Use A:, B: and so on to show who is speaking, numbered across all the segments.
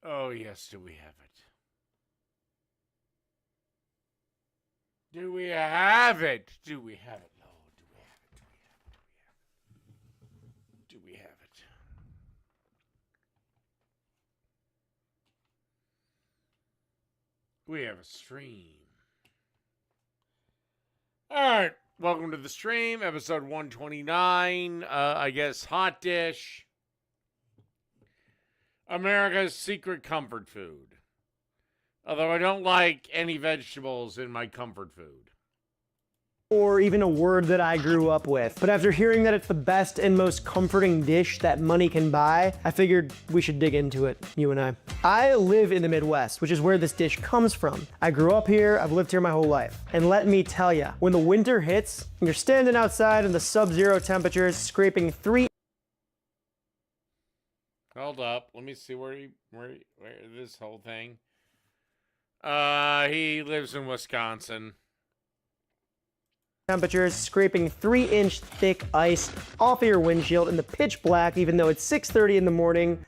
A: Oh, yes, do we have it? Do we have it? Do we have it? No, do we have it? Do we have it? We have a stream. Alright, welcome to the stream, episode 129. I guess Hotdish. America's secret comfort food. Although I don't like any vegetables in my comfort food.
B: Or even a word that I grew up with. But after hearing that it's the best and most comforting dish that money can buy, I figured we should dig into it, you and I. I live in the Midwest, which is where this dish comes from. I grew up here, I've lived here my whole life. And let me tell ya, when the winter hits, and you're standing outside in the sub-zero temperatures, scraping 3
A: Hold up, let me see where this whole thing. He lives in Wisconsin.
B: temperatures, scraping 3-inch thick ice off of your windshield in the pitch black, even though it's 6:30 in the morning,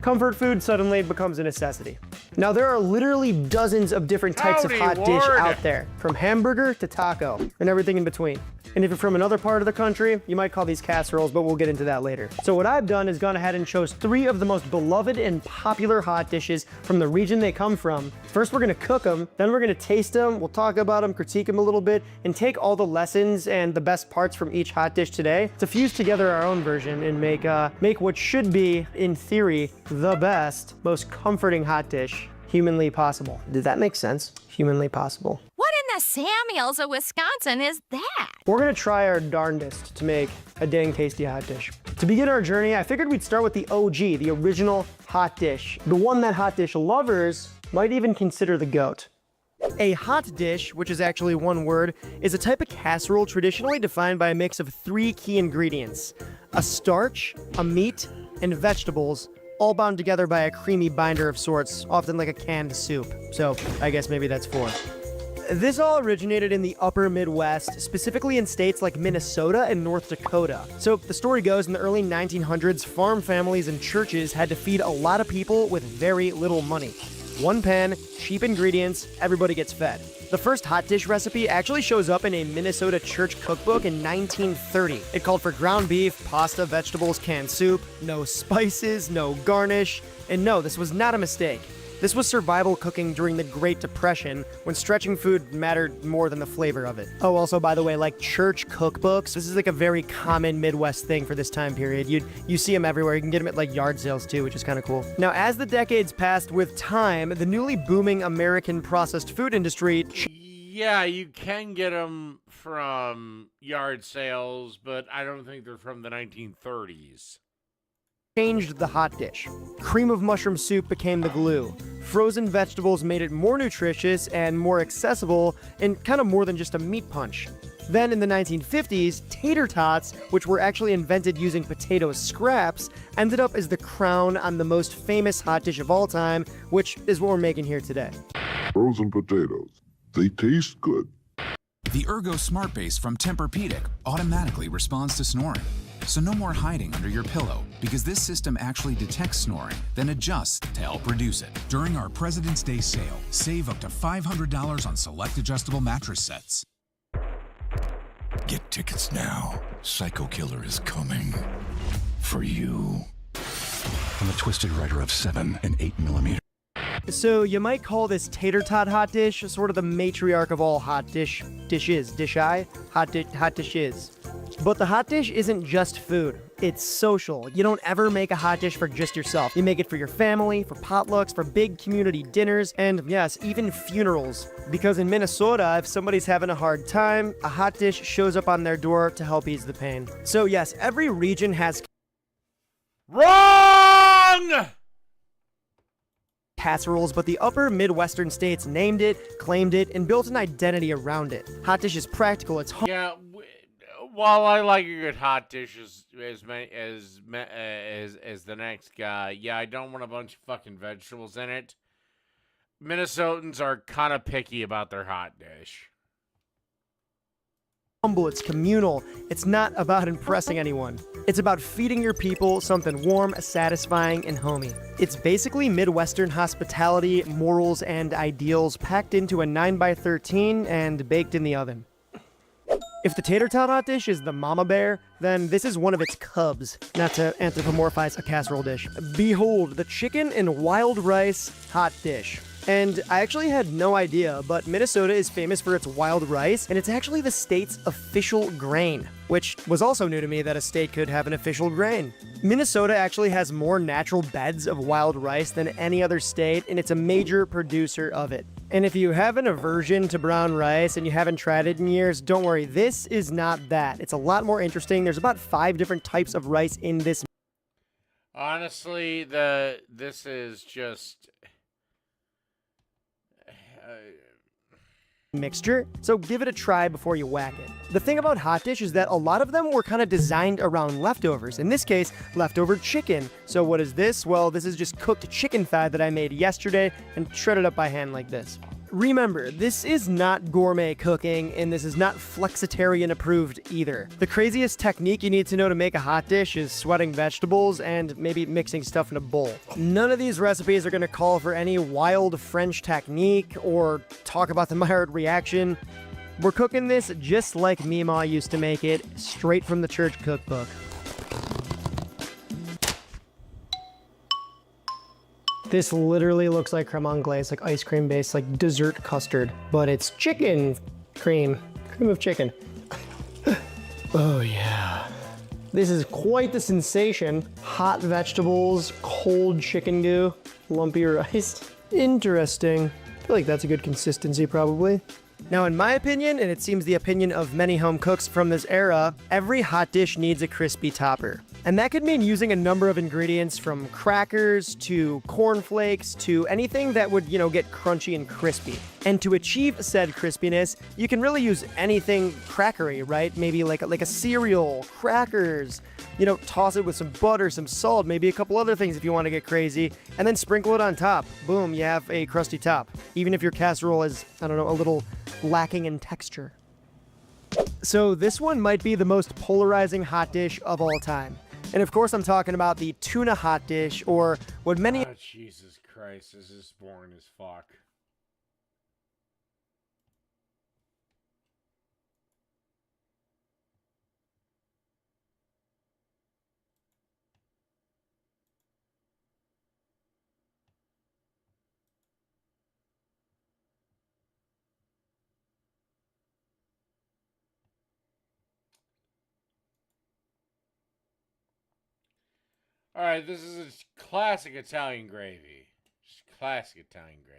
B: comfort food suddenly becomes a necessity. Now there are literally dozens of different types of hot dish out there, from hamburger to taco, and everything in between. And if you're from another part of the country, you might call these casseroles, but we'll get into that later. So what I've done is gone ahead and chose 3 of the most beloved and popular hot dishes from the region they come from. First, we're gonna cook them, then we're gonna taste them, we'll talk about them, critique them a little bit, and take all the lessons and the best parts from each hot dish today to fuse together our own version and make what should be, in theory, the best, most comforting hot dish humanly possible. Did that make sense? Humanly possible.
C: What in the Samuels of Wisconsin is that?
B: We're gonna try our darndest to make a dang tasty hot dish. To begin our journey, I figured we'd start with the OG, the original hot dish. The one that hot dish lovers might even consider the GOAT. A hot dish, which is actually one word, is a type of casserole traditionally defined by a mix of 3 key ingredients: a starch, a meat, and vegetables, all bound together by a creamy binder of sorts, often like a canned soup. So I guess maybe that's 4. This all originated in the upper Midwest, specifically in states like Minnesota and North Dakota. So the story goes, in the early 1900s, farm families and churches had to feed a lot of people with very little money. 1 pan, cheap ingredients, everybody gets fed. The first hot dish recipe actually shows up in a Minnesota church cookbook in 1930. It called for ground beef, pasta, vegetables, canned soup, no spices, no garnish, and no, this was not a mistake. This was survival cooking during the Great Depression, when stretching food mattered more than the flavor of it. Oh, also, by the way, like church cookbooks, this is like a very common Midwest thing for this time period. You see them everywhere. You can get them at like yard sales too, which is kind of cool. Now, as the decades passed with time, the newly booming American processed food industry
A: Yeah, you can get them from yard sales, but I don't think they're from the 1930s.
B: changed the hot dish. Cream of mushroom soup became the glue. Frozen vegetables made it more nutritious and more accessible, and kind of more than just a meat punch. Then in the 1950s, tater tots, which were actually invented using potato scraps, ended up as the crown on the most famous hot dish of all time, which is what we're making here today.
D: Frozen potatoes. They taste good.
E: The Ergo Smart Base from Tempur-Pedic automatically responds to snoring. So no more hiding under your pillow, because this system actually detects snoring, then adjusts to help reduce it. During our President's Day sale, save up to $500 on select adjustable mattress sets.
F: Get tickets now. Psycho Killer is coming. For you. I'm a twisted writer of 7 and 8mm.
B: So you might call this tater tot hot dish sort of the matriarch of all hot dishes. Hot dishes. But the hot dish isn't just food. It's social. You don't ever make a hot dish for just yourself. You make it for your family, for potlucks, for big community dinners, and yes, even funerals. Because in Minnesota, if somebody's having a hard time, a hot dish shows up on their door to help ease the pain. So yes, every region has
A: Wrong!
B: casseroles, but the upper Midwestern states named it, claimed it, and built an identity around it. Hot dish is practical, it's home.
A: Yeah, while I like a good hot dish as the next guy, yeah, I don't want a bunch of fucking vegetables in it. Minnesotans are kind of picky about their hot dish.
B: Humble, it's communal, it's not about impressing anyone. It's about feeding your people something warm, satisfying, and homey. It's basically Midwestern hospitality, morals, and ideals packed into a 9x13 and baked in the oven. If the tater tot hot dish is the mama bear, then this is one of its cubs, not to anthropomorphize a casserole dish. Behold, the chicken and wild rice hot dish. And I actually had no idea, but Minnesota is famous for its wild rice, and it's actually the state's official grain, which was also new to me that a state could have an official grain. Minnesota actually has more natural beds of wild rice than any other state, and it's a major producer of it. And if you have an aversion to brown rice and you haven't tried it in years, don't worry, this is not that. It's a lot more interesting. There's about 5 different types of rice in this.
A: Honestly, this is just
B: mixture, so give it a try before you whack it. The thing about Hotdish is that a lot of them were kind of designed around leftovers. In this case, leftover chicken. So what is this? Well, this is just cooked chicken thigh that I made yesterday and shredded up by hand like this. Remember, this is not gourmet cooking, and this is not flexitarian approved either. The craziest technique you need to know to make a hot dish is sweating vegetables and maybe mixing stuff in a bowl. None of these recipes are going to call for any wild French technique or talk about the Maillard reaction. We're cooking this just like Meemaw used to make it, straight from the church cookbook. This literally looks like creme anglaise, like ice cream based, like dessert custard, but it's chicken cream of chicken. Oh yeah. This is quite the sensation. Hot vegetables, cold chicken goo, lumpy rice. Interesting. I feel like that's a good consistency probably. Now, in my opinion, and it seems the opinion of many home cooks from this era, every hot dish needs a crispy topper. And that could mean using a number of ingredients from crackers to cornflakes to anything that would, get crunchy and crispy. And to achieve said crispiness, you can really use anything crackery, right? Maybe like a cereal, crackers, toss it with some butter, some salt, maybe a couple other things if you want to get crazy, and then sprinkle it on top. Boom, you have a crusty top. Even if your casserole is, a little lacking in texture. So this one might be the most polarizing hot dish of all time. And of course I'm talking about the tuna hot dish, or what many—
A: Oh, Jesus Christ, this is boring as fuck. All right, this is a classic Italian gravy. Just classic Italian gravy.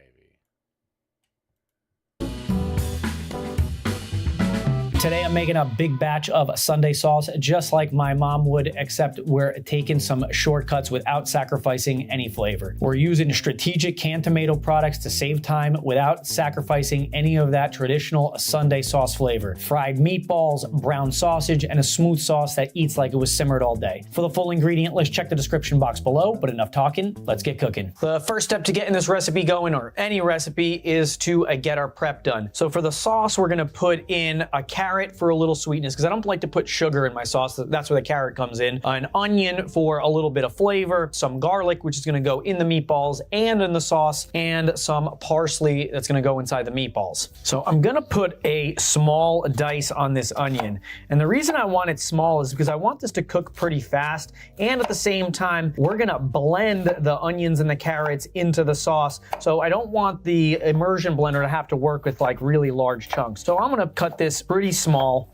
G: Today I'm making a big batch of Sunday sauce just like my mom would, except we're taking some shortcuts without sacrificing any flavor. We're using strategic canned tomato products to save time without sacrificing any of that traditional Sunday sauce flavor. Fried meatballs, brown sausage, and a smooth sauce that eats like it was simmered all day. For the full ingredient list, check the description box below, but enough talking, let's get cooking. The first step to getting this recipe going, or any recipe, is to get our prep done. So for the sauce, we're gonna put in a carrot for a little sweetness, because I don't like to put sugar in my sauce. That's where the carrot comes in. An onion for a little bit of flavor, some garlic, which is gonna go in the meatballs and in the sauce, and some parsley that's gonna go inside the meatballs. So I'm gonna put a small dice on this onion. And the reason I want it small is because I want this to cook pretty fast, and at the same time, we're gonna blend the onions and the carrots into the sauce. So I don't want the immersion blender to have to work with like really large chunks. So I'm gonna cut this pretty small.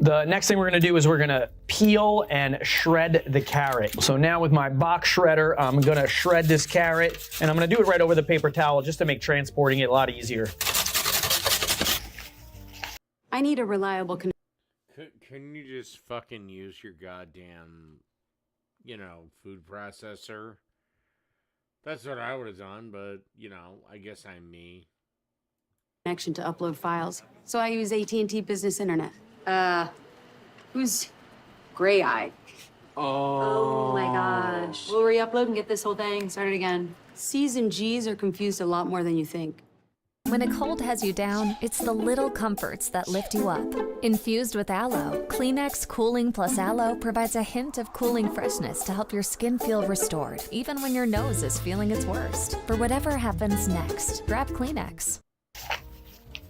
G: The next thing we're gonna do is we're gonna peel and shred the carrot. So now with my box shredder, I'm gonna shred this carrot, and I'm gonna do it right over the paper towel just to make transporting it a lot easier.
H: I need a reliable
A: Couldn't you just fucking use your goddamn, food processor? That's what I would have done, but, I guess I'm me.
H: connection to upload files, so I use AT&T Business Internet. Who's gray-eyed? Oh my gosh. We'll re-upload and get this whole thing started again. C's and G's are confused a lot more than you think.
I: When a cold has you down, it's the little comforts that lift you up. Infused with aloe, Kleenex Cooling Plus Aloe provides a hint of cooling freshness to help your skin feel restored, even when your nose is feeling its worst. For whatever happens next, grab Kleenex.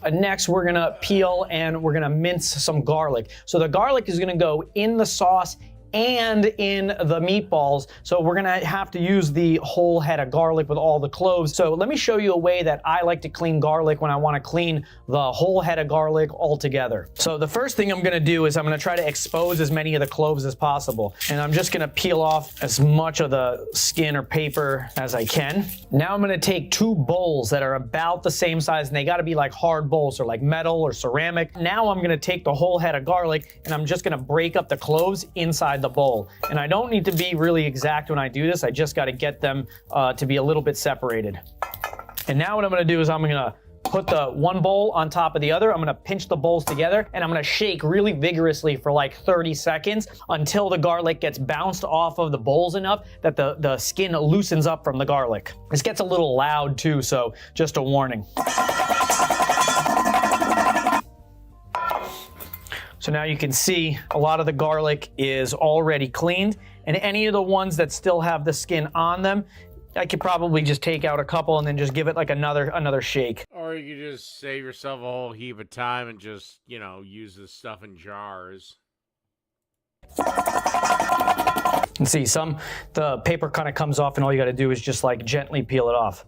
G: Next, we're gonna peel and we're gonna mince some garlic. So the garlic is gonna go in the sauce and in the meatballs. So we're gonna have to use the whole head of garlic with all the cloves. So let me show you a way that I like to clean garlic when I wanna clean the whole head of garlic all together. So the first thing I'm gonna do is I'm gonna try to expose as many of the cloves as possible. And I'm just gonna peel off as much of the skin or paper as I can. Now I'm gonna take 2 bowls that are about the same size, and they gotta be like hard bowls or like metal or ceramic. Now I'm gonna take the whole head of garlic and I'm just gonna break up the cloves inside the bowl. And I don't need to be really exact when I do this. I just got to get them to be a little bit separated. And now what I'm going to do is I'm going to put the one bowl on top of the other. I'm going to pinch the bowls together and I'm going to shake really vigorously for like 30 seconds until the garlic gets bounced off of the bowls enough that the skin loosens up from the garlic. This gets a little loud too, so just a warning. So now you can see a lot of the garlic is already cleaned, and any of the ones that still have the skin on them, I could probably just take out a couple and then just give it like another shake.
A: Or you could just save yourself a whole heap of time and just, you know, use this stuff in jars.
G: And see, the paper kind of comes off and all you got to do is just like gently peel it off.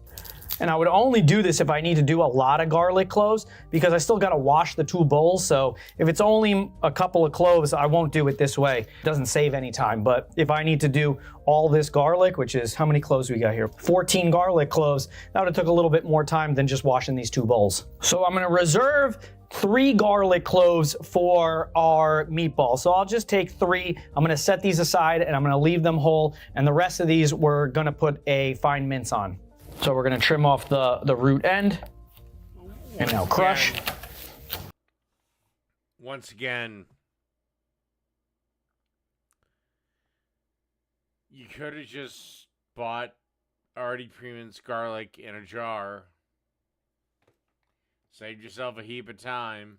G: And I would only do this if I need to do a lot of garlic cloves because I still got to wash the 2 bowls. So if it's only a couple of cloves, I won't do it this way. It doesn't save any time. But if I need to do all this garlic, which is, how many cloves we got here? 14 garlic cloves. That would have took a little bit more time than just washing these 2 bowls. So I'm going to reserve 3 garlic cloves for our meatballs. So I'll just take 3. I'm going to set these aside and I'm going to leave them whole. And the rest of these we're going to put a fine mince on. So we're going to trim off the root end and now crush.
A: Once again, you could have just bought already pre-minced garlic in a jar. Saved yourself a heap of time.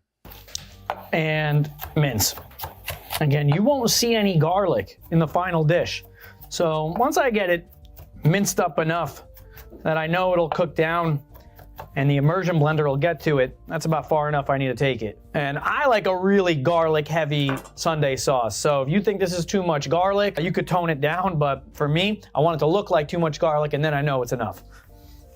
G: And mince. Again, you won't see any garlic in the final dish. So once I get it minced up enough that I know it'll cook down and the immersion blender will get to it, that's about far enough I need to take it. And I like a really garlic heavy Sunday sauce. So if you think this is too much garlic, you could tone it down, but for me, I want it to look like too much garlic and then I know it's enough.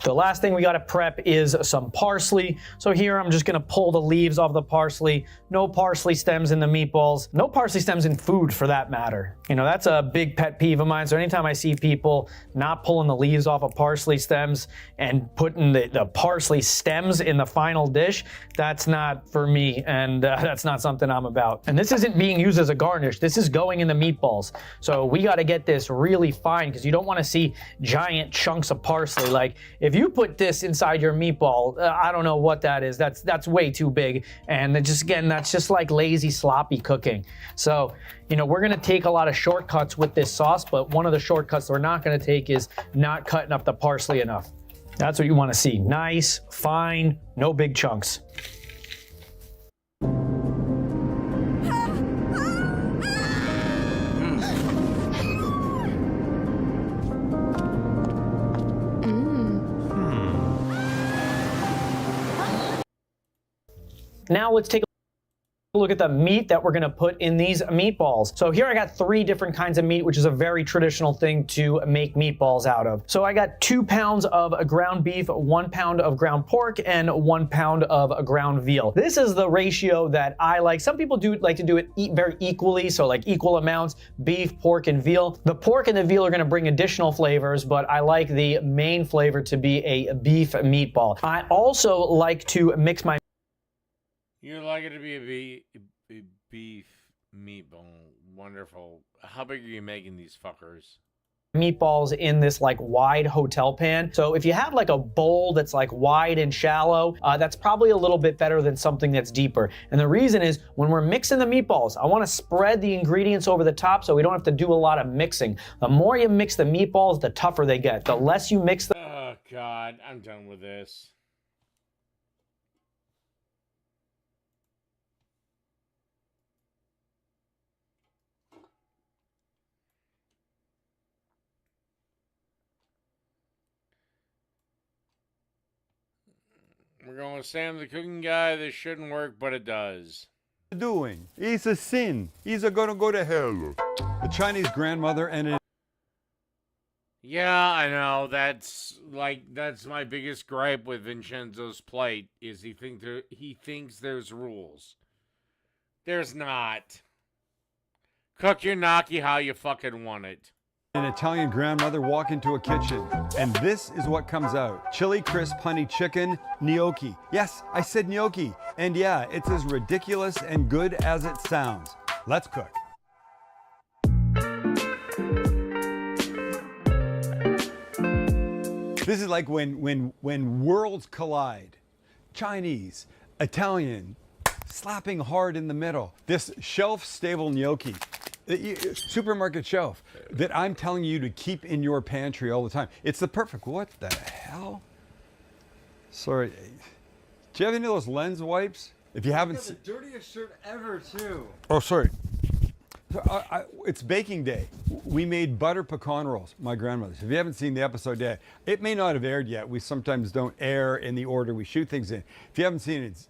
G: The last thing we got to prep is some parsley. So here I'm just going to pull the leaves off the parsley. No parsley stems in the meatballs. No parsley stems in food for that matter. You know, that's a big pet peeve of mine. So anytime I see people not pulling the leaves off of parsley stems and putting the parsley stems in the final dish, that's not for me. And that's not something I'm about. And this isn't being used as a garnish. This is going in the meatballs. So we got to get this really fine because you don't want to see giant chunks of parsley. Like if you put this inside your meatball, I don't know what that is. That's way too big. And that's just like lazy, sloppy cooking. So, you know, we're gonna take a lot of shortcuts with this sauce, but one of the shortcuts we're not gonna take is not cutting up the parsley enough. That's what you wanna see. Nice, fine, no big chunks. Now let's take a look at the meat that we're gonna put in these meatballs. So here I got 3 different kinds of meat, which is a very traditional thing to make meatballs out of. So I got 2 pounds of ground beef, 1 pound of ground pork, and 1 pound of ground veal. This is the ratio that I like. Some people like to do it very equally, so like equal amounts, beef, pork, and veal. The pork and the veal are gonna bring additional flavors, but I like the main flavor to be a beef meatball. I also like to mix my
A: You like it to be a beef meatball. Wonderful. How big are you making these fuckers?
G: meatballs in this like wide hotel pan. So if you have like a bowl that's like wide and shallow, that's probably a little bit better than something that's deeper. And the reason is when we're mixing the meatballs, I want to spread the ingredients over the top so we don't have to do a lot of mixing. The more you mix the meatballs, the tougher they get. The less you mix them.
A: Oh God, I'm done with this. We're going with Sam the cooking guy. This shouldn't work, but it does.
J: Doing? It's a sin. He's gonna go to hell. The Chinese grandmother and it.
A: Yeah, I know. That's my biggest gripe with Vincenzo's plate is he thinks there's rules. There's not. Cook your gnocchi how you fucking want it.
J: An Italian grandmother walk into a kitchen, and this is what comes out. Chili crisp honey chicken gnocchi. Yes, I said gnocchi. And yeah, it's as ridiculous and good as it sounds. Let's cook. This is like when worlds collide. Chinese, Italian, slapping hard in the middle. This shelf-stable gnocchi. Supermarket shelf that I'm telling you to keep in your pantry all the time. It's the perfect, what the hell? Sorry, do you have any of those lens wipes? If you haven't seen.
K: The dirtiest shirt ever, too.
J: Oh, sorry. It's baking day. We made butter pecan rolls, my grandmother's. If you haven't seen the episode yet, it may not have aired yet. We sometimes don't air in the order we shoot things in. If you haven't seen it, it's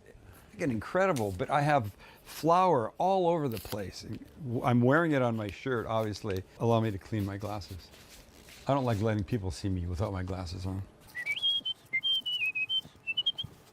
J: freaking incredible, but I have flour all over the place. I'm wearing it on my shirt, obviously. Allow me to clean my glasses. I don't like letting people see me without my glasses on.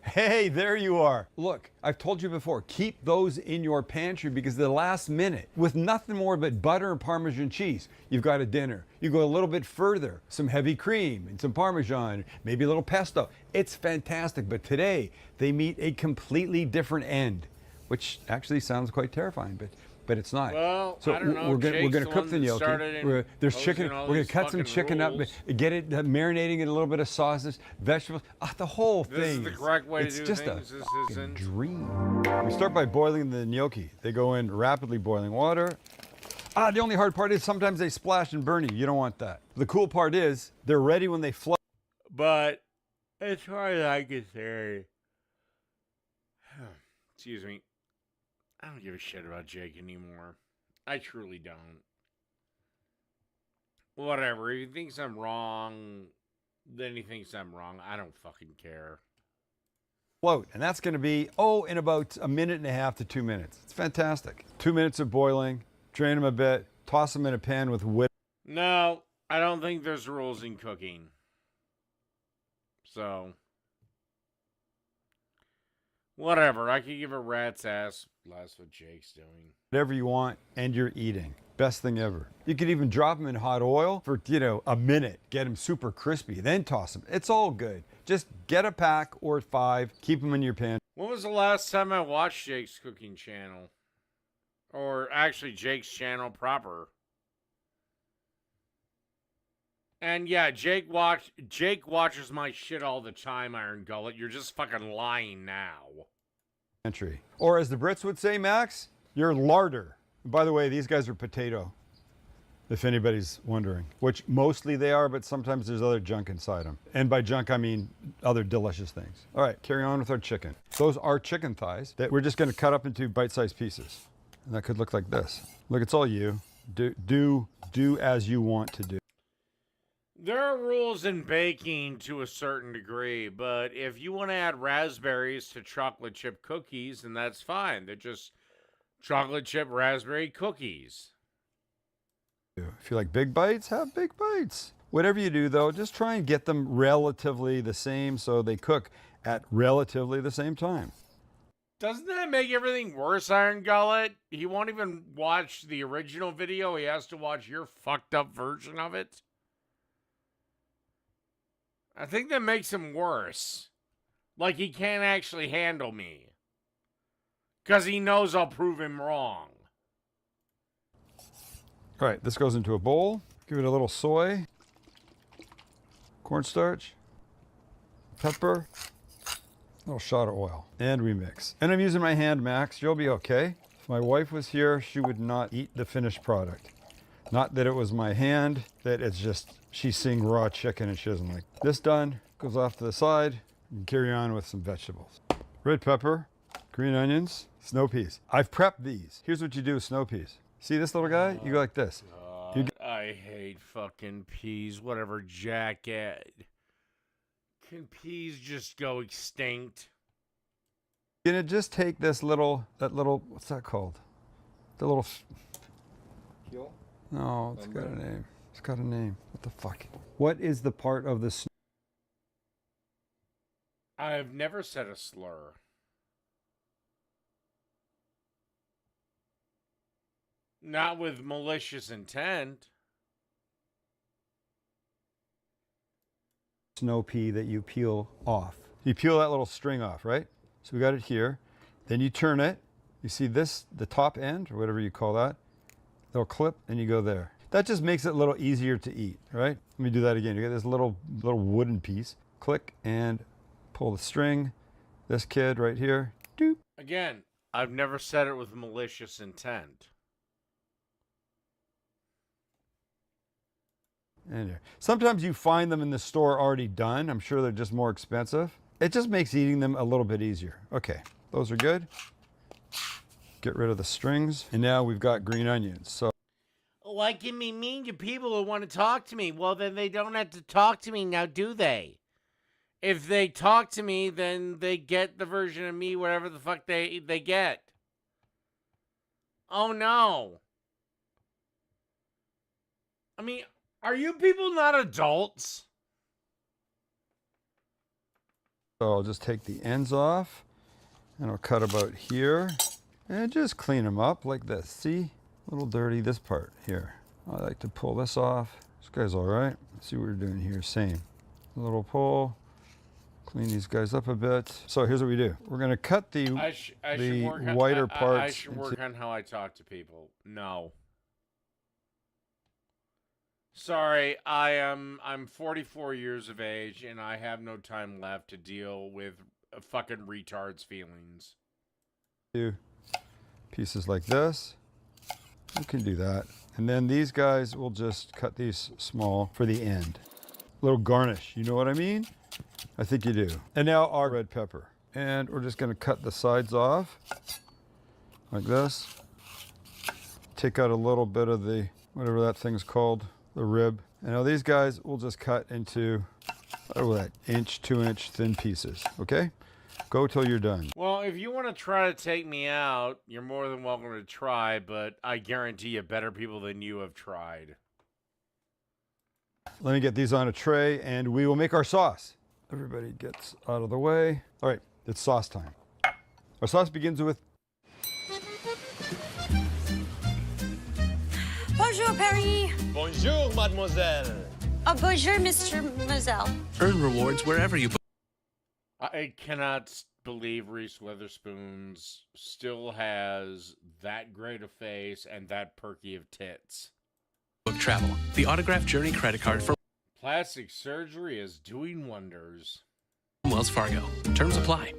J: Hey, there you are. Look, I've told you before, keep those in your pantry because the last minute, with nothing more but butter and Parmesan cheese, you've got a dinner. You go a little bit further, some heavy cream and some Parmesan, maybe a little pesto. It's fantastic, but today they meet a completely different end, which actually sounds quite terrifying, but it's not.
A: Well,
J: so
A: I don't know.
J: we're gonna cook the gnocchi. There's chicken. We're gonna cut some chicken up, get it marinating in a little bit of sauces, vegetables. The whole thing.
A: This is the correct way to do
J: it's just
A: things.
J: a
A: This isn't.
J: dream. We start by boiling the gnocchi. They go in rapidly boiling water. The only hard part is sometimes they splash and burn you. You don't want that. The cool part is they're ready when they float.
A: But as far as I can say, excuse me, I don't give a shit about Jake anymore. I truly don't. Whatever. If he thinks I'm wrong, then he thinks I'm wrong. I don't fucking care.
J: Float, and that's going to be, in about a minute and a half to 2 minutes. It's fantastic. 2 minutes of boiling, drain them a bit, toss them in a pan with whipped.
A: No, I don't think there's rules in cooking. So, whatever. I could give a rat's ass. That's what Jake's doing.
J: Whatever you want, and you're eating. Best thing ever. You could even drop them in hot oil for, a minute. Get them super crispy, then toss them. It's all good. Just get a pack or 5. Keep them in your pan.
A: When was the last time I watched Jake's cooking channel? Or actually Jake's channel proper? And yeah, Jake watches my shit all the time, Iron Gullet. You're just fucking lying now.
J: Entry. Or as the Brits would say, Max, you're larder. By the way, these guys are potato, if anybody's wondering. Which mostly they are, but sometimes there's other junk inside them. And by junk, I mean other delicious things. All right, carry on with our chicken. Those are chicken thighs that we're just gonna cut up into bite-sized pieces. And that could look like this. Look, it's all you. Do as you want to do.
A: There are rules in baking to a certain degree, but if you want to add raspberries to chocolate chip cookies, then that's fine. They're just chocolate chip raspberry cookies.
J: If you like big bites, have big bites. Whatever you do, though, just try and get them relatively the same so they cook at relatively the same time.
A: Doesn't that make everything worse, Iron Gullet? He won't even watch the original video. He has to watch your fucked up version of it. I think that makes him worse. Like he can't actually handle me. Because he knows I'll prove him wrong.
J: All right, this goes into a bowl. Give it a little soy, cornstarch, pepper, a little shot of oil, and we mix. And I'm using my hand, Max. You'll be okay. If my wife was here, she would not eat the finished product. Not that it was my hand, that it's just she's seeing raw chicken and she doesn't like it. This done, goes off to the side, and carry on with some vegetables. Red pepper, green onions, snow peas. I've prepped these. Here's what you do with snow peas. See this little guy? You go like this.
A: I hate fucking peas. Whatever, jacket. Can peas just go extinct?
J: You're gonna just take this little, what's that called? The little.
K: Heel?
J: No, it's got a name. It's got a name. What the fuck? What is the part of the?
A: I've never said a slur. Not with malicious intent.
J: Snow pea that you peel off. You peel that little string off, right? So we got it here. Then you turn it. You see this, the top end, or whatever you call that. Little clip, and you go there. That just makes it a little easier to eat, right? Let me do that again. You got this little wooden piece. Click and pull the string. This kid right here. Doop.
A: Again, I've never said it with malicious intent.
J: And here. Sometimes you find them in the store already done. I'm sure they're just more expensive. It just makes eating them a little bit easier. Okay, those are good. Get rid of the strings. And now we've got green onions. So
A: Why can me mean to people who want to talk to me? Well, then they don't have to talk to me now, do they? If they talk to me, then they get the version of me, whatever the fuck they get. Oh, no. I mean, are you people not adults?
J: So I'll just take the ends off and I'll cut about here and just clean them up like this. See, a little dirty this part here. I like to pull this off. This guy's all right. Let's see what we're doing here. Same. A little pull. Clean these guys up a bit. So here's what we do. We're going to cut the whiter parts.
A: I should work on how I talk to people. No. Sorry, I'm 44 years of age and I have no time left to deal with fucking retards' feelings.
J: Do pieces like this. You can do that. And then these guys, we'll just cut these small for the end. Little garnish, you know what I mean? I think you do. And now our red pepper. And we're just gonna cut the sides off like this. Take out a little bit of the, whatever that thing's called, the rib. And now these guys we'll just cut into, that, 2-inch thin pieces, okay? Go till you're done.
A: Well, if you want to try to take me out, you're more than welcome to try, but I guarantee you better people than you have tried.
J: Let me get these on a tray and we will make our sauce. Everybody gets out of the way. All right, it's sauce time. Our sauce begins with...
H: Bonjour, Paris.
K: Bonjour, mademoiselle.
H: Oh, bonjour, Mr. Moselle.
L: Earn rewards wherever you...
A: I cannot believe Reese Witherspoon still has that great a face and that perky of tits.
L: Book travel. The Autograph Journey credit card from
A: Plastic surgery is doing wonders.
L: Wells Fargo. Terms apply.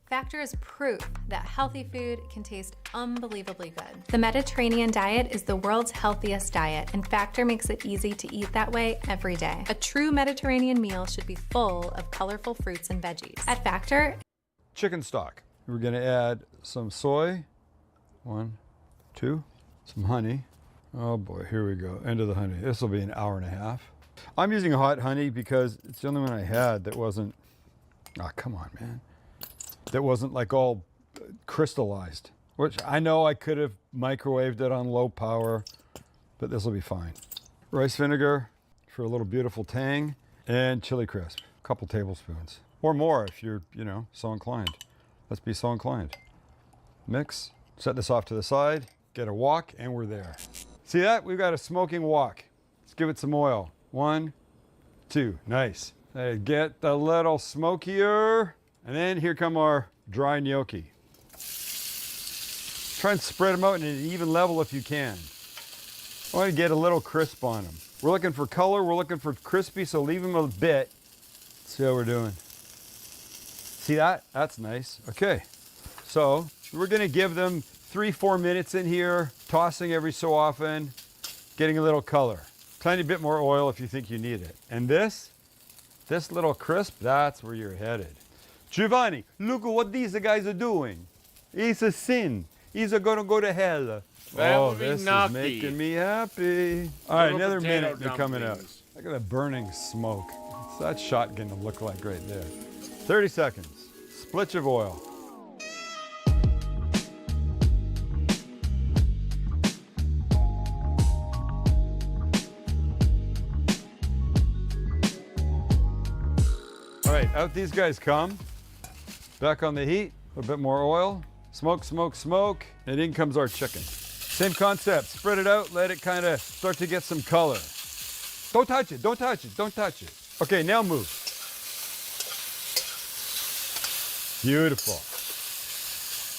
M: Factor is proof that healthy food can taste unbelievably good. The Mediterranean diet is the world's healthiest diet, and Factor makes it easy to eat that way every day. A true Mediterranean meal should be full of colorful fruits and veggies. At Factor,
J: chicken stock. We're gonna add some soy. 1, 2, some honey. Oh boy, here we go. End of the honey. This will be an hour and a half. I'm using hot honey because it's the only one I had that wasn't, come on, man. That wasn't like all crystallized, which I know I could have microwaved it on low power, but this will be fine. Rice vinegar for a little beautiful tang, and chili crisp, a couple tablespoons or more if you're, so inclined. Let's be so inclined. Mix, set this off to the side, get a wok, and we're there. See that? We've got a smoking wok. Let's give it some oil. 1, 2, nice. Get a little smokier. And then here come our dry gnocchi. Try and spread them out in an even level if you can. I want to get a little crisp on them. We're looking for color, we're looking for crispy, so leave them a bit. Let's see how we're doing. See that? That's nice. Okay, so we're gonna give them 3-4 minutes in here, tossing every so often, getting a little color. Tiny bit more oil if you think you need it. And this little crisp, that's where you're headed. Giovanni, look at what these guys are doing. It's a sin. He's gonna go to hell. This is making me happy. All right, another minute, they're coming out. Look at the burning smoke. What's that shot gonna look like right there? 30 seconds. Splitch of oil. All right, out these guys come. Back on the heat, a bit more oil. Smoke, smoke, smoke, and in comes our chicken. Same concept, spread it out, let it kind of start to get some color. Don't touch it, don't touch it, don't touch it. Okay, now move. Beautiful.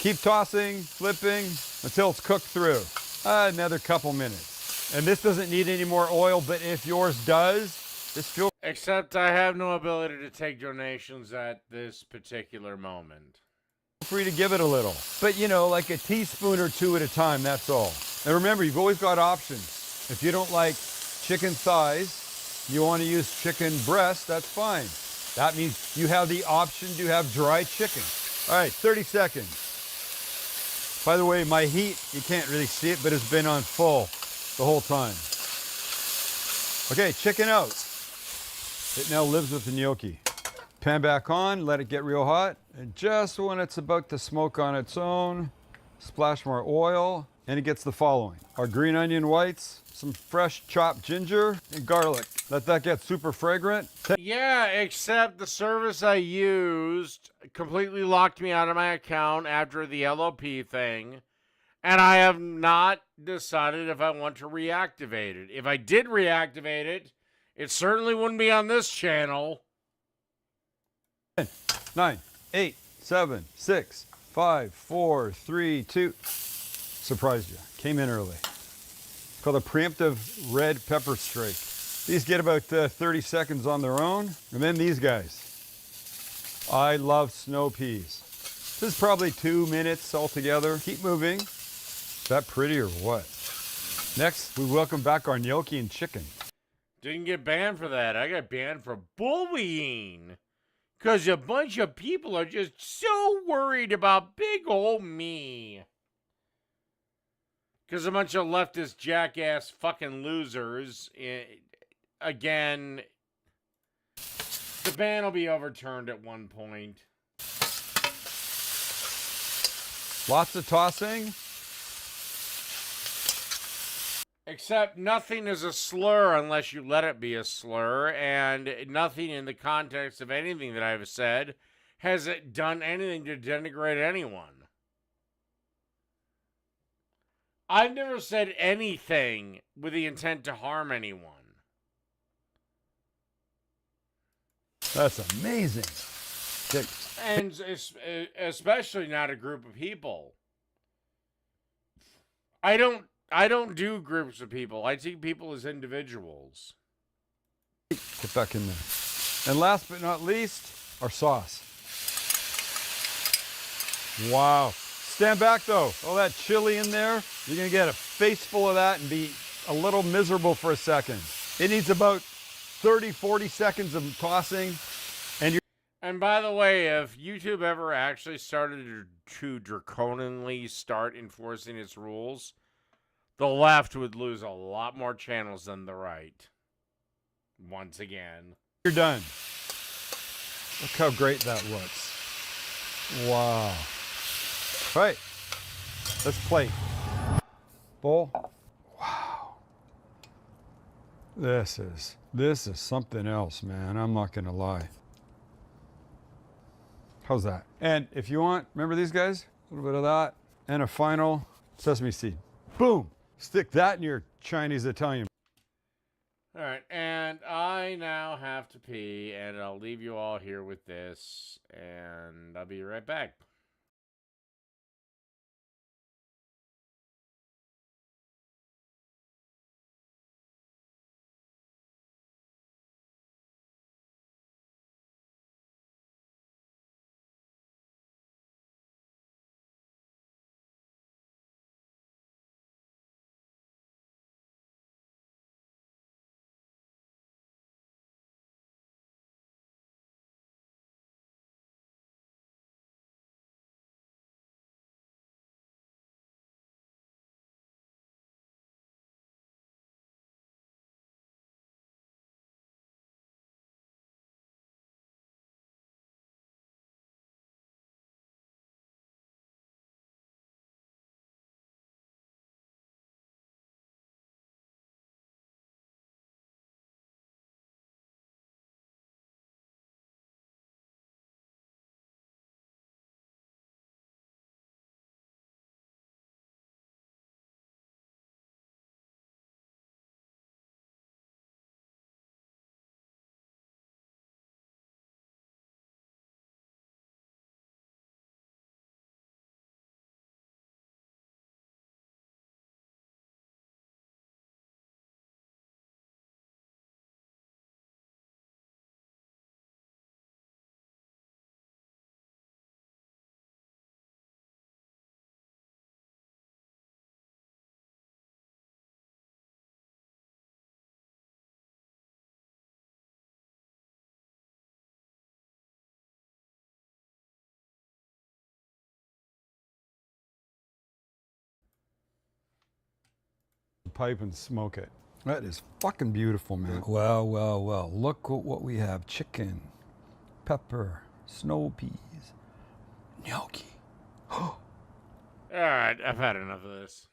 J: Keep tossing, flipping, until it's cooked through. Another couple minutes. And this doesn't need any more oil, but if yours does, just feel...
A: Except I have no ability to take donations at this particular moment.
J: free to give it a little. But you know, like a teaspoon or two at a time, that's all. And remember, you've always got options. If you don't like chicken thighs, you want to use chicken breast, that's fine. That means you have the option to have dry chicken. All right, 30 seconds. By the way, my heat, you can't really see it, but it's been on full the whole time. Okay, chicken out. It now lives with the gnocchi. Pan back on, let it get real hot. And just when it's about to smoke on its own, splash more oil, and it gets the following. Our green onion whites, some fresh chopped ginger, and garlic. Let that get super fragrant.
A: Yeah, except the service I used completely locked me out of my account after the LOP thing, and I have not decided if I want to reactivate it. If I did reactivate it, it certainly wouldn't be on this channel.
J: 10, 9, 8, 7, 6, 5, 4, 3, 2. Surprised you. Came in early. It's called a preemptive red pepper strike. These get about 30 seconds on their own. And then these guys. I love snow peas. This is probably 2 minutes altogether. Keep moving. Is that pretty or what? Next, we welcome back our gnocchi and chicken.
A: Didn't get banned for that. I got banned for bullying. Because a bunch of people are just so worried about big old me. Because a bunch of leftist jackass fucking losers. Again, the ban will be overturned at one point.
J: Lots of tossing.
A: Except nothing is a slur unless you let it be a slur, and nothing in the context of anything that I've said has it done anything to denigrate anyone. I've never said anything with the intent to harm anyone.
J: That's amazing.
A: And especially not a group of people. I don't do groups of people. I see people as individuals.
J: Get back in there. And last but not least, our sauce. Wow. Stand back though. All that chili in there, you're gonna get a face full of that and be a little miserable for a second. It needs about 30, 40 seconds of tossing.
A: And by the way, if YouTube ever actually started to draconianly start enforcing its rules, the left would lose a lot more channels than the right. Once again.
J: You're done. Look how great that looks. Wow. All right. Let's plate. Bowl. Wow. This is something else, man. I'm not gonna lie. How's that? And if you want, remember these guys? A little bit of that. And a final sesame seed. Boom. Stick that in your Chinese Italian.
A: All right, and I now have to pee, and I'll leave you all here with this, and I'll be right back.
J: pipe and smoke it. That is fucking beautiful, man. Well, well, well. Look at what we have. Chicken, pepper, snow peas, gnocchi.
A: All right, I've had enough of this.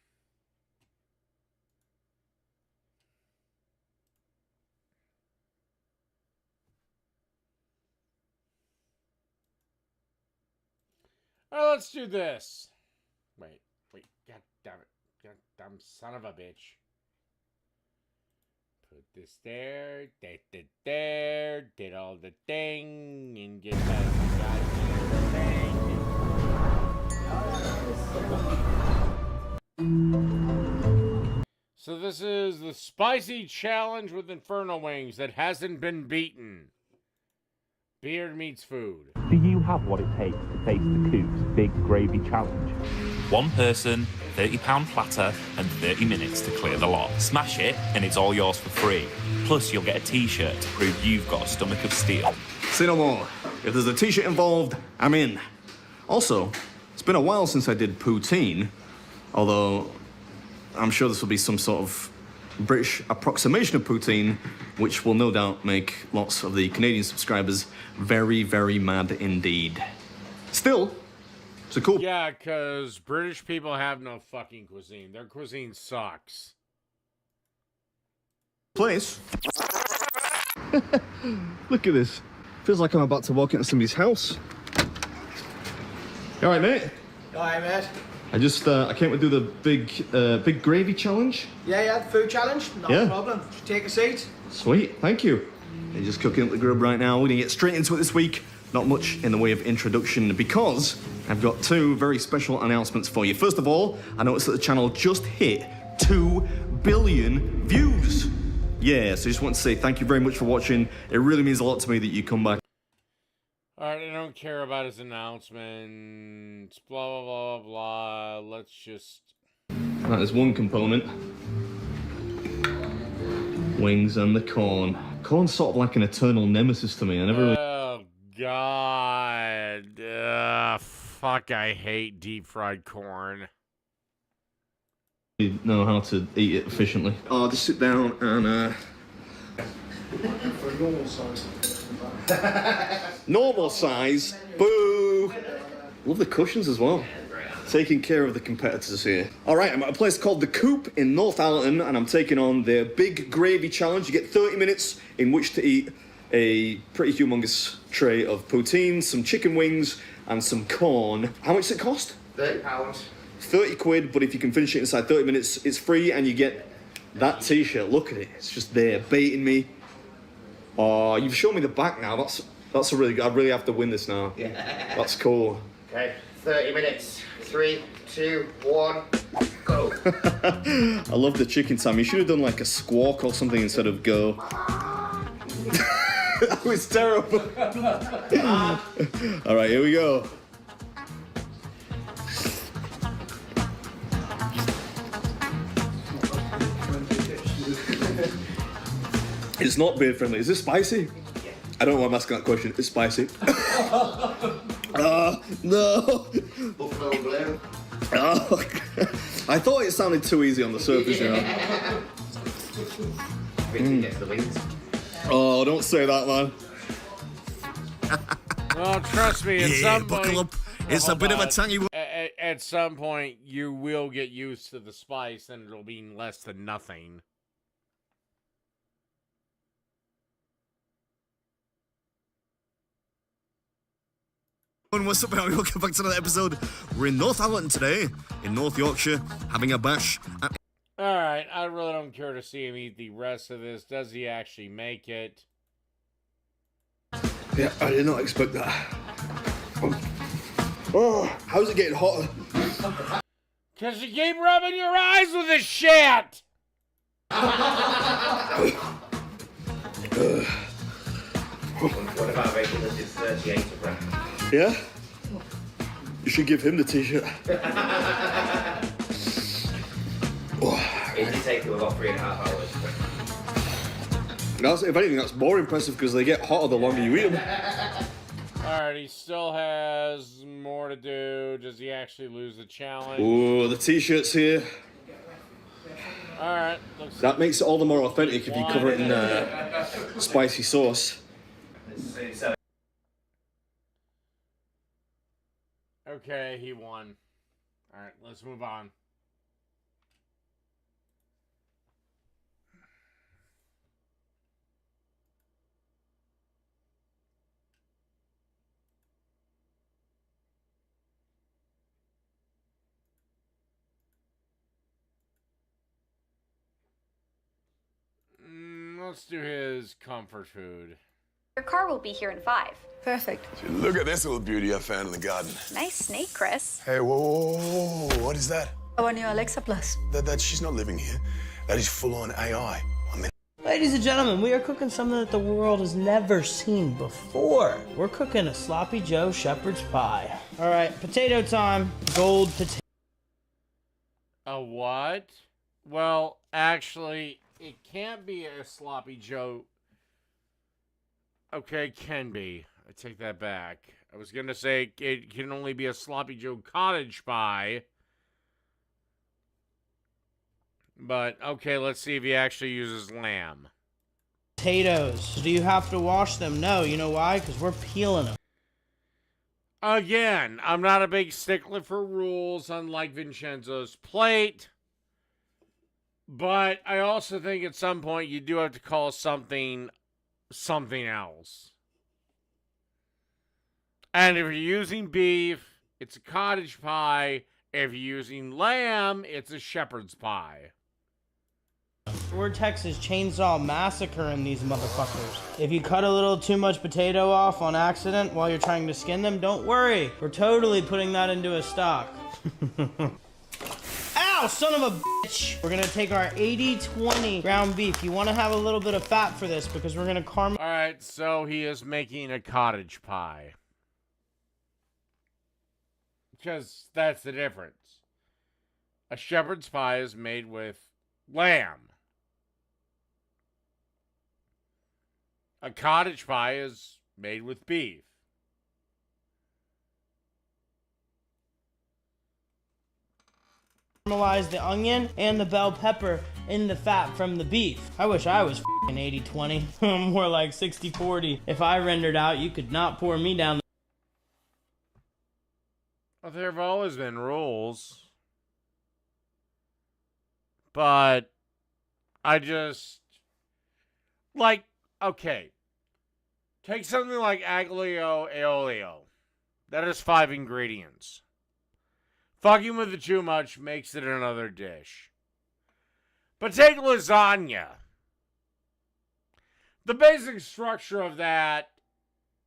A: All right, let's do this. Wait, god damn it. God damn son of a bitch. Put this there, there, did all the thing, and get that goddamn thing. So this is the spicy challenge with Inferno Wings that hasn't been beaten. Beard meets food.
N: Do you have what it takes to taste the Coop's Big Gravy Challenge?
O: One person, £30 platter, and 30 minutes to clear the lot. Smash it, and it's all yours for free. Plus, you'll get a t-shirt to prove you've got a stomach of steel.
P: Say no more. If there's a t-shirt involved, I'm in. Also, it's been a while since I did poutine, although I'm sure this will be some sort of British approximation of poutine, which will no doubt make lots of the Canadian subscribers very, very mad indeed. Still, it's a cool...
A: Yeah, because British people have no fucking cuisine. Their cuisine sucks.
P: place. Look at this. Feels like I'm about to walk into somebody's house. You all right, mate?
B: All right, mate.
P: I came to do the big gravy challenge.
B: Yeah, food challenge. Not a problem. Take a seat.
P: Sweet, thank you. They're just cooking up the grub right now. We're gonna get straight into it this week. Not much in the way of introduction because I've got two very special announcements for you. First of all, I noticed that the channel just hit 2 billion views. Yeah, so I just want to say thank you very much for watching. It really means a lot to me that you come back.
A: Alright, I don't care about his announcements. Blah, blah, blah, blah. Let's just...
P: That is one component. Wings and the corn. Corn's sort of like an eternal nemesis to me. I never really...
A: Oh, God. Fuck, I hate deep-fried corn.
P: know how to eat it efficiently. Oh, just sit down and... For normal size. Normal size? Boo! Love the cushions as well. Taking care of the competitors here. All right, I'm at a place called The Coop in North Allerton, and I'm taking on their Big Gravy Challenge. You get 30 minutes in which to eat a pretty humongous tray of poutine, some chicken wings, and some corn. How much does it cost?
Q: £30.
P: 30 quid, but if you can finish it inside 30 minutes, it's free, and you get that t-shirt. Look at it, it's just there, baiting me. Oh, you've shown me the back now. That's a really good, I really have to win this now.
Q: Yeah.
P: That's cool.
Q: Okay, 30 minutes. 3, 2, 1, go.
P: I love the chicken, Sam. You should have done like a squawk or something instead of go. That was terrible. All right, here we go. It's not beard friendly. Is this spicy? I don't know why I'm asking that question. It's spicy. No.
Q: Buffalo blue.
P: Oh, I thought it sounded too easy on the surface, you know.
Q: Get the wings.
P: Oh, don't say that, man.
A: Well, trust me, at some point...
P: buckle up. It's a bit of a tangy...
A: At some point, you will get used to the spice, and it'll be less than nothing.
P: What's up, everybody? Welcome back to another episode. We're in North Allerton today, in North Yorkshire, having a bash at...
A: Alright, I really don't care to see him eat the rest of this. Does he actually make it?
P: Yeah, I did not expect that. Oh, how's it getting hotter?
A: Because you keep rubbing your eyes with this shit!
Q: What about making this is 38 of breakfast?
P: Yeah? You should give him the t-shirt.
Q: It did take you about 3.5 hours.
P: If anything, that's more impressive because they get hotter the longer you eat them.
A: Alright, he still has more to do. Does he actually lose the challenge?
P: Oh, the t-shirt's here.
A: Alright.
P: That makes it all the more authentic if you cover it in spicy sauce.
A: Okay, he won. Alright, let's move on. Let's do his comfort food.
R: Your car will be here in 5.
S: Perfect. Look at this little beauty I found in the garden.
R: Nice snake, Chris.
S: Hey, whoa, what is that?
R: Our new Alexa Plus.
S: She's not living here. That is full-on AI.
T: Ladies and gentlemen, we are cooking something that the world has never seen before. We're cooking a Sloppy Joe shepherd's pie. All right, potato time. Gold potato.
A: A what? Well, actually, it can't be a Sloppy Joe. Okay, it can be. I take that back. I was going to say it can only be a Sloppy Joe cottage pie. But, okay, let's see if he actually uses lamb.
T: Potatoes. Do you have to wash them? No. You know why? Because we're peeling them.
A: Again, I'm not a big stickler for rules, unlike Vincenzo's plate. But I also think at some point you do have to call something else. And if you're using beef, it's a cottage pie. If you're using lamb, it's a shepherd's pie.
T: We're Texas Chainsaw Massacring these motherfuckers. If you cut a little too much potato off on accident while you're trying to skin them, don't worry. We're totally putting that into a stock. Ow, son of a bitch! We're gonna take our 80-20 ground beef. You wanna have a little bit of fat for this because we're gonna caramel.
A: Alright, so he is making a cottage pie. Because that's the difference. A shepherd's pie is made with lamb. A cottage pie is made with beef.
T: Caramelize the onion and the bell pepper in the fat from the beef. I wish I was f***ing 80-20. More like 60-40. If I rendered out, you could not pour me down.
A: Well, there have always been rules. But I just, like, okay. Take something like aglio e olio. That is 5 ingredients. Fucking with it too much makes it another dish. But take lasagna. The basic structure of that,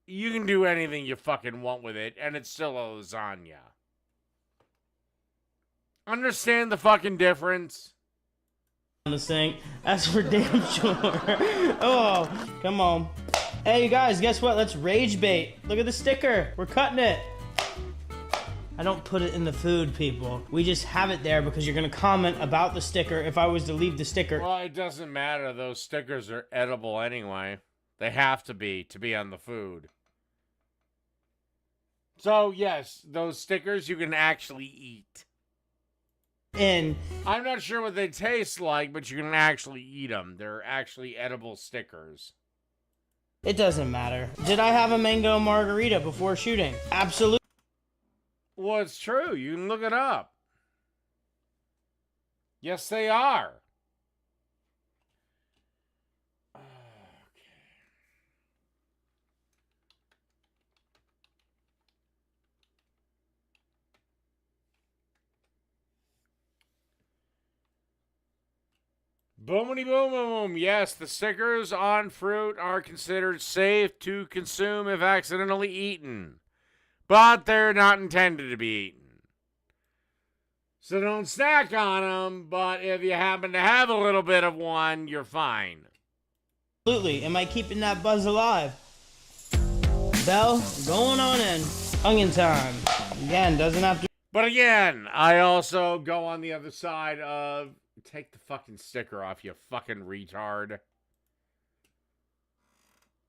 A: you can do anything you fucking want with it, and it's still a lasagna. Understand the fucking difference?
T: The sink. That's for damn sure. Oh, come on. Hey, you guys, guess what? Let's rage bait. Look at the sticker. We're cutting it. I don't put it in the food, people. We just have it there because you're going to comment about the sticker if I was to leave the sticker.
A: Well, it doesn't matter. Those stickers are edible anyway. They have to be on the food. So, yes, those stickers you can actually eat. I'm not sure what they taste like, but you can actually eat them. They're actually edible stickers.
T: It doesn't matter. Did I have a mango margarita before shooting? Absolutely.
A: Well, it's true. You can look it up. Yes, they are. Boomity boom boom. Yes, the stickers on fruit are considered safe to consume if accidentally eaten. But they're not intended to be eaten. So don't snack on them, but if you happen to have a little bit of one, you're fine.
T: Absolutely. Am I keeping that buzz alive? Bell, going on in. Onion time. Again, doesn't have to.
A: But again, I also go on the other side of take the fucking sticker off, you fucking retard.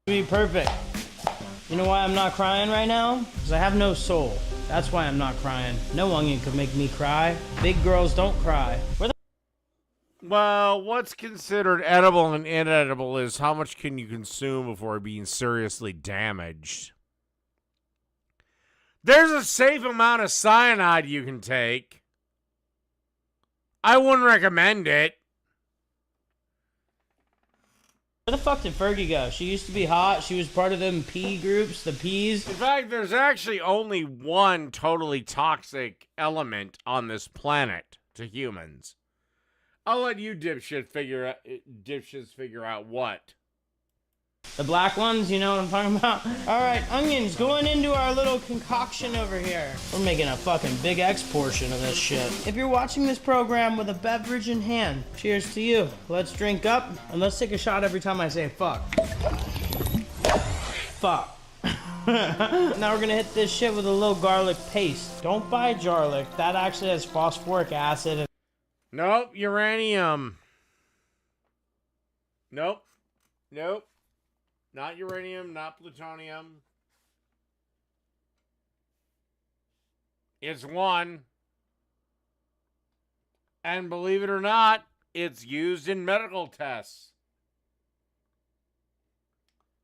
T: Be perfect. You know why I'm not crying right now? Because I have no soul. That's why I'm not crying. No onion could make me cry. Big girls don't cry. Where the
A: Well, what's considered edible and inedible is how much can you consume before being seriously damaged. There's a safe amount of cyanide you can take. I wouldn't recommend it.
T: Where the fuck did Fergie go? She used to be hot. She was part of them pea groups, the peas.
A: In fact, there's actually only one totally toxic element on this planet to humans. I'll let you dipshits figure out what.
T: The black ones, you know what I'm talking about? All right, onions going into our little concoction over here. We're making a fucking big X portion of this shit. If you're watching this program with a beverage in hand, cheers to you. Let's drink up and let's take a shot every time I say fuck. Fuck. Now we're gonna hit this shit with a little garlic paste. Don't buy garlic. That actually has phosphoric acid.
A: Nope, uranium. Nope. Not uranium, not plutonium. It's one. And believe it or not, it's used in medical tests.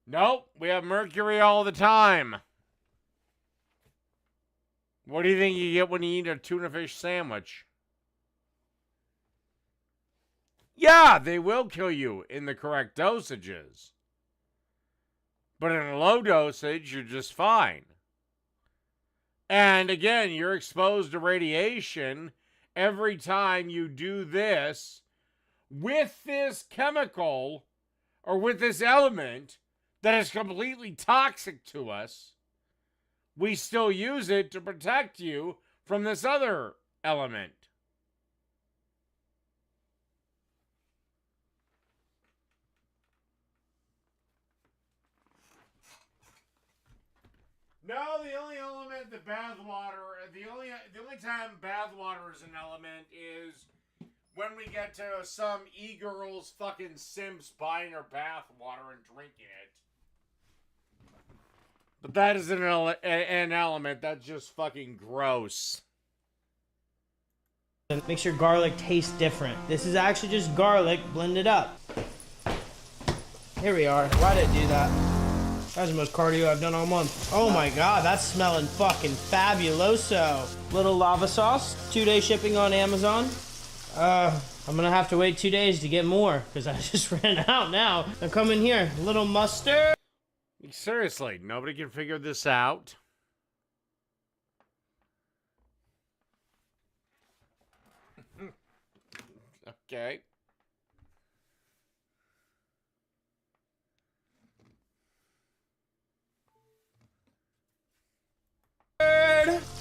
A: Nope, we have mercury all the time. What do you think you get when you eat a tuna fish sandwich? Yeah, they will kill you in the correct dosages. But in a low dosage, you're just fine. And again, you're exposed to radiation every time you do this with this chemical or with this element that is completely toxic to us. We still use it to protect you from this other element. No, the only element that the only time bath water is an element is when we get to some e-girls fucking simps buying her bath water and drinking it. But that is an element that's just fucking gross.
T: It makes your garlic taste different. This is actually just garlic blended up. Here we are. Why did I do that? That's the most cardio I've done all month. Oh my god, that's smelling fucking fabuloso. Little lava sauce, 2-day shipping on Amazon. I'm gonna have to wait 2 days to get more because I just ran out now. Now come in here, little mustard.
A: Seriously, nobody can figure this out. Okay.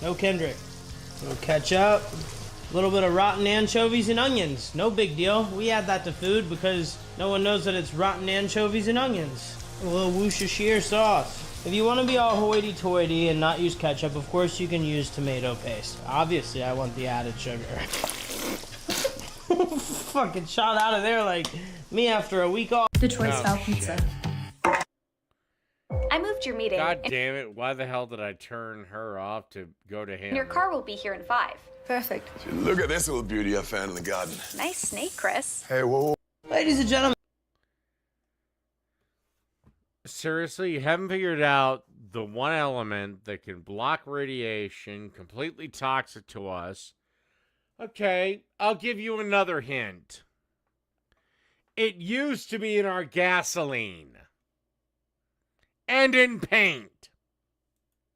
T: No Kendrick. Little ketchup. A little bit of rotten anchovies and onions. No big deal. We add that to food because no one knows that it's rotten anchovies and onions. A little Worcestershire sauce. If you want to be all hoity-toity and not use ketchup, of course you can use tomato paste. Obviously, I want the added sugar. Fucking shot out of there like me after a week off.
R: Detroit style pizza. I moved your meeting.
A: God damn it, why the hell did I turn her off to go to him?
R: Your car will be here in 5.
S: Perfect. Look at this little beauty I found in the garden.
R: Nice snake, Chris.
S: Hey, whoa.
T: Ladies and gentlemen.
A: Seriously, you haven't figured out the one element that can block radiation, completely toxic to us. Okay, I'll give you another hint. It used to be in our gasoline. And in paint.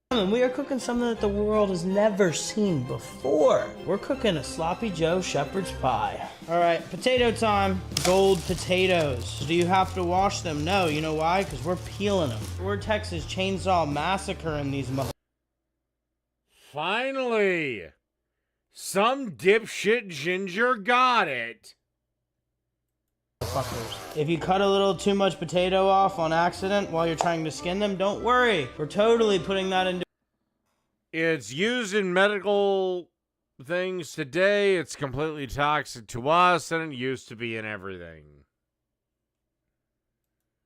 T: We are cooking something that the world has never seen before. We're cooking a Sloppy Joe shepherd's pie. All right, potato time. Gold potatoes. Do you have to wash them? No, you know why? Because we're peeling them. We're Texas Chainsaw Massacre in these
A: Finally, some dipshit ginger got it.
T: If you cut a little too much potato off on accident while you're trying to skin them, don't worry. We're totally putting that into...
A: It's used in medical things today. It's completely toxic to us, and it used to be in everything.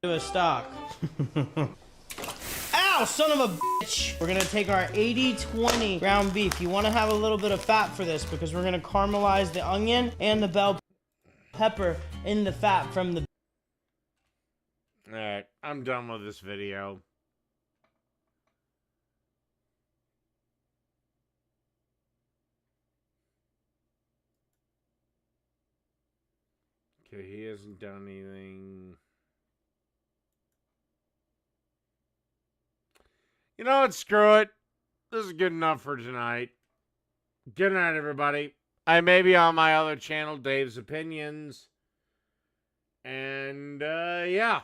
T: A stock. Ow, son of a bitch! We're gonna take our 80-20 ground beef. You wanna have a little bit of fat for this because we're gonna caramelize the onion and the bell. pepper in the fat from the.
A: Alright, I'm done with this video. Okay, he hasn't done anything. You know what? Screw it. This is good enough for tonight. Good night, everybody. I may be on my other channel, Dave's Opinions. And, yeah.